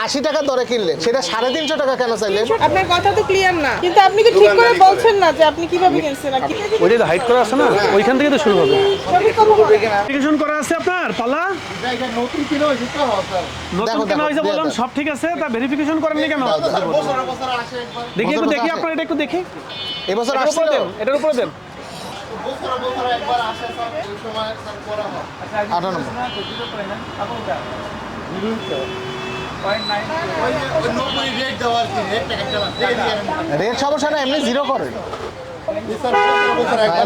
80 টাকা দরে কিনলেন সেটা 350 টাকা কেন চাইলেন? আপনার কথা তো ক্লিয়ার না, কিন্তু আপনি কি ঠিক করে বলছেন না যে আপনি কিভাবে কিনছেন? আর কি ওইটা হাইট করা আছে না, ওইখান থেকে তো শুরু হবে। সঠিক কথা বলেন। ভেরিফিকেশন করা আছে আপনার পালা, নতুন কিনে হয়েছে তো নতুন কেন হয়েছে বললাম, সব ঠিক আছে, তা ভেরিফিকেশন করেননি কেন? দেখি একটু দেখি, আপনার এটা একটু দেখি, এবছর এটার উপরে আসছিল দেন, এটার উপরে দেন। 98 রেট সমস্যা না, এমনি জিরো করেন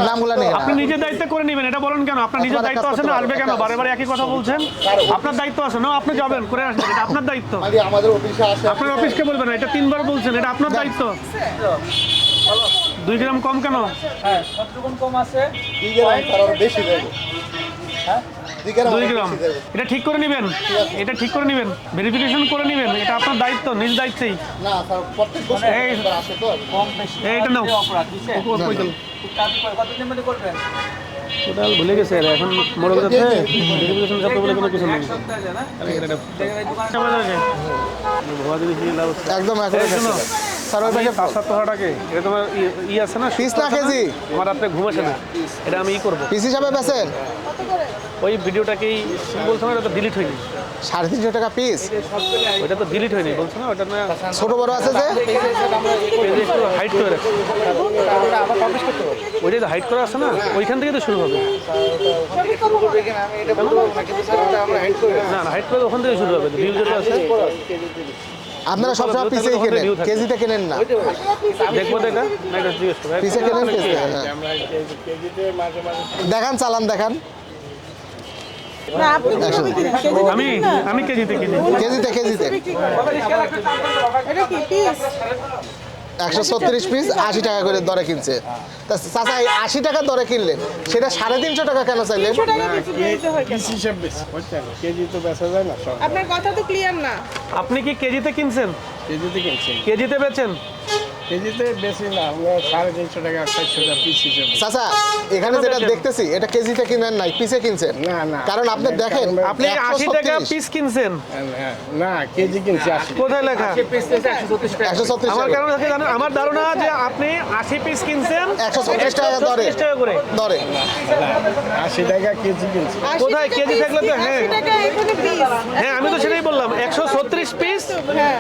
নামগুলা নিয়ে আপনি নিজের দায়িত্ব করে নেবেন, এটা বলেন কেন? আপনার নিজের দায়িত্ব আছে না, আসবে কেন বারে বারে একই কথা বলছেন? আপনার দায়িত্ব আছে না, আপনি যাবেন করে আসবেন, এটা আপনার দায়িত্ব। আমাদের অফিসে আসে আপনার অফিসকে বলবেন না, এটা 3 বার বলছেন, এটা আপনার দায়িত্ব। 2 গ্রাম কম কেন? হ্যাঁ, কতটুকুন কম আছে? বেশি দেবো। 2 গ্রাম, এটা ঠিক করে নেবেন, এটা ঠিক করে নেবেন, ভেরিফিকেশন করে নেবেন, এটা আপনার দায়িত্ব, নিজ দায়িত্বেই। না স্যার, প্রত্যেক বছর আসে তো। কম বেশি এইটা নাও। অপরাধ দিছে। খুব তাড়াতাড়ি কতদিন মধ্যে করবেন? টোটাল ভুলে গেছে এরা, এখন মনে করতে ভেরিফিকেশন শব্দ বলে কোনো কিছু নেই। এক সপ্তাহ আছে না? দেখেন এই দোকানে একদম স্যার ওই পাশে 7-8 টাকা, এটা তোমার ই আছে না, পিস না কেজি? আমার রাত্রে ঘুম আসে না, এটা আমি ই করবো। পিস হিসাবে বেচেন? ওই ভিডিওটাকেই বলছো না, এটা তো ডিলিট হয়নি, 350 টাকা পিস। ওইটা তো ডিলিট হয়নি বলছো না, ওটা না ছোট বড় আছে যে একটু হাইট করে রাখো, ওইটা তো হাইট করা আছে না, ওইখান থেকে তো শুরু হবে। না না, হাইট করে ওখান থেকে শুরু হবে, ভিউ যেটা আছে। আপনারা সবসময় পিসেই কেনেন, কেজিতে কেনেন না? দেখবো দেখা না, এটা জিজ্ঞেস করো। পিসে কেনেন কেজিতে? দেখান, চালান দেখান। না, আপনি কিভাবে কিনেন? কেজিতে আমি কিনেন না? আমি কেজিতে কিনি। কেজিতে কেজিতে বিক্রি করেন। এটা কি পিস? 136 পিস 80 টাকা করে দরে কিনছে। তা চাচা, এই 80 টাকা দরে কিনলেন সেটা 350 টাকা কেন চাইলেন? 300 টাকা কেজি দিতে হয় কেন? কেজি তো বেচা যায় না, সব আপনার কথা তো ক্লিয়ার না। আপনি কি কেজিতে কিনছেন? কেজিতে কিনছি। কেজিতে বেচেন? কেজিতে বেশি না, আমরা 350 টাকা 400 টাকা পিস হিসেবে। চাচা, এখানে যেটা দেখতেছি এটা কেজিতে কিনেন নাই, পিসে কিনছেন। না না, কারণ আপনি দেখেন, আপনি 80 টাকা পিস কিনছেন, হ্যাঁ, না কেজি কিনছি 80। কোথায় লেখা? পিস থেকে 136 টাকা। 136 আমার টাকা। কারণ আছে জানেন, আমার ধারণা যে আপনি 80 পিস কিনছেন 136 টাকা দরে 136 টাকা করে। দরে 80 টাকা কেজি কিনছি। 80 কোথায় টাকা কেজি piece থাকলে তো, কি? হ্যাঁ। 80 টাকা এখানে পিস। হ্যাঁ, আমি তো সেটাই বললাম, 136 পিস, হ্যাঁ।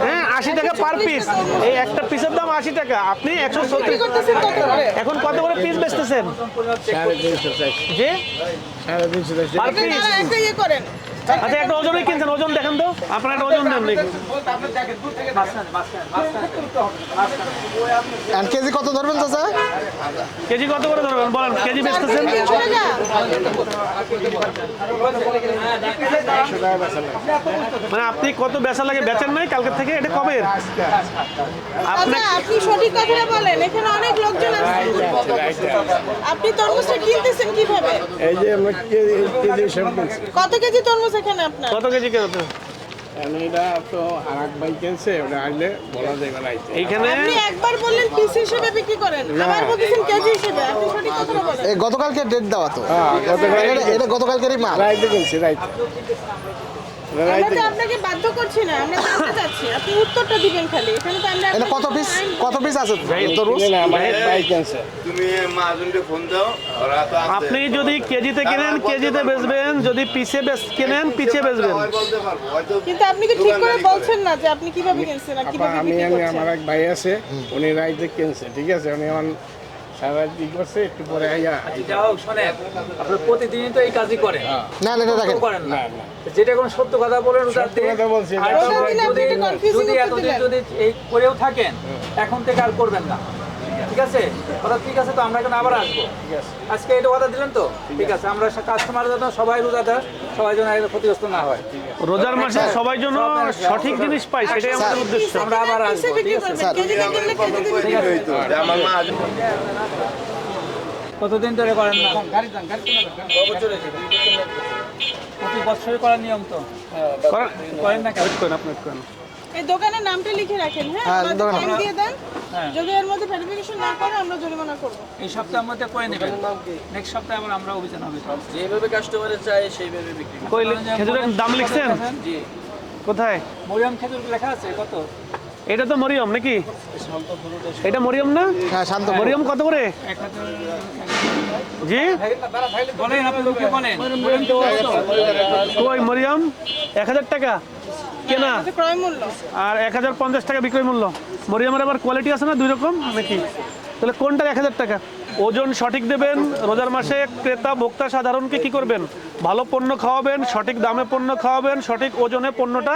হ্যাঁ, 80 টাকা পার পিস। এই একটা পিসের দাম 80 টাকা, আপনি বিক্রি 136। করতেছেন কত করে? এখন কত করে পিস বেচতেছেন? 350 যে 350 পার আপনি পিস? দাঁড়া, একটা ইয়ে করেন। আচ্ছা, একটা ওজনই কিনছেন, ওজন দেখেন তো, আপনার একটা ওজন দেন দেখুন। আর কেজি কত ধরবেন চাচা? কেজি কত করে ধরবেন বলেন, কেজি বেচতেছেন? 300 টাকা? মানে আপনি কত বেচা লাগে বেচেন নাই কালকে থেকে, এটা কবে? আপনি আচ্ছা, আপনি সঠিক কথাটা বলেন, এখানে অনেক লোকজন আছে। আপনি তরমুজটা কিনতেছেন কিভাবে? এই যে আমরা কেজি হিসাব কিনছি। কত কেজি তরমুজ এখানে আপনার? কত কেজি কেন? আমি এটা তো আরেক ভাই কিনছে, ওটা আইলে বলা যাবে না। এইখানে আপনি একবার বললেন পিস হিসেবে বিক্রি করেন, আবার বলতেছেন কেজি হিসেবে। আপনি সঠিক কথাটা বলেন। এই গতকালকে ডেট দেওয়া তো, হ্যাঁ, গতকাল এটা গতকালকেরই মাল। রাইতে কিনছি, রাইতে। আমরা তো আপনাকে বাধ্য করছি না, আমরা জানতে চাচ্ছি, আপনি উত্তরটা দিবেন খালি। এখানে তো আমরা এটা কত পিস, কত পিস আছে তরমুজ? কিনে না, আমার এক ভাই কিনছে। তুমি মাহাজনকে ফোন দাও, ওরা তো আছে। আপনি যদি কেজিতে কেনেন কেজিতে বেচবেন, যদি পিসে কেনেন পিসে বেচবেন। সবাই বলতে পারবো, হয়তো কিন্তু আপনি কি ঠিক করে বলছেন না যে আপনি কিভাবে কিনছেন আর কিভাবে আমি বিক্রি করছেন? আমার এক ভাই আছে, উনি রাইতে কিনছে, ঠিক আছে। উনি আমার সারা দিক করছে, একটু পরে আইয়া। যাও শোনেন, আপনি প্রতিদিনই তো এই কাজই করেন, না না, এটা রাখেন। করেন না। না না, যেটা কোনো সত্য কথা বলেন, ওটা সত্য কথা বলছি। আর ওটা দিলে আপনি একটা confusing যদি উত্তর এতদিন দিলেন। যদি এই করেও থাকেন, এখন থেকে আর করবেন না, ঠিক আছে? কথা ঠিক আছে, তো আমরা এখন আবার আসবো। আজকে এটা কথা দিলেন তো, ঠিক আছে। আমরা কাস্টমার জন্য সবাই রোজাদার, সবাই যেন এর ক্ষতিগ্রস্ত না হয়। রোজার মাসে সবাই যেন সঠিক জিনিস পায়, সেটাই আমাদের উদ্দেশ্য। আমরা আবার পিসে আসবো, ঠিক বিক্রি আছে? করবেন, কেজিতে কিনলে কেজিতে বিক্রি করবেন। হইতো যে আমার মাহাজন কতদিন ধরে করেন না? প্রতি বছরই করার নিয়ম তো, করেন না কেন? এই দোকানের নামটা লিখে রাখেন, হ্যাঁ? হ্যাঁ, আমাদের দোকানের টাইম দিয়ে দেন। হ্যাঁ। যদি এর মধ্যে ভেরিফিকেশন না করে আমরা জরিমানা করব। এই সপ্তাহের মধ্যে করে নেবেন, নেক্সট সপ্তাহে আবার আমরা অভিযান হবে। যেভাবে কাস্টমারের চাই সেইভাবে বিক্রি করি। কইলে খেজুরের দাম লিখছেন? জি কোথায়? মরিয়াম খেজুর লেখা আছে কত? এটা তো মরিয়ম নাকি? এটা মরিয়ম না? হ্যাঁ শান্ত মরিয়ম কত করে? জি বলেন আপনি লোকে বলেন মরিয়াম তো কই মরিয়ম 1000 টাকা কেনা এটা ক্রয় মূল্য। আর 1050 টাকা বিক্রয় মূল্য। মরিয়মের আবার কোয়ালিটি আছে না দুই রকম নাকি? তাহলে কোনটার 1000 টাকা? ওজন সঠিক দেবেন। রোজার মাসে ক্রেতা ভোক্তা সাধারণকে কি করবেন? ভালো পণ্য খাওয়াবেন, সঠিক দামে পণ্য খাওয়াবেন, সঠিক ওজনে পণ্যটা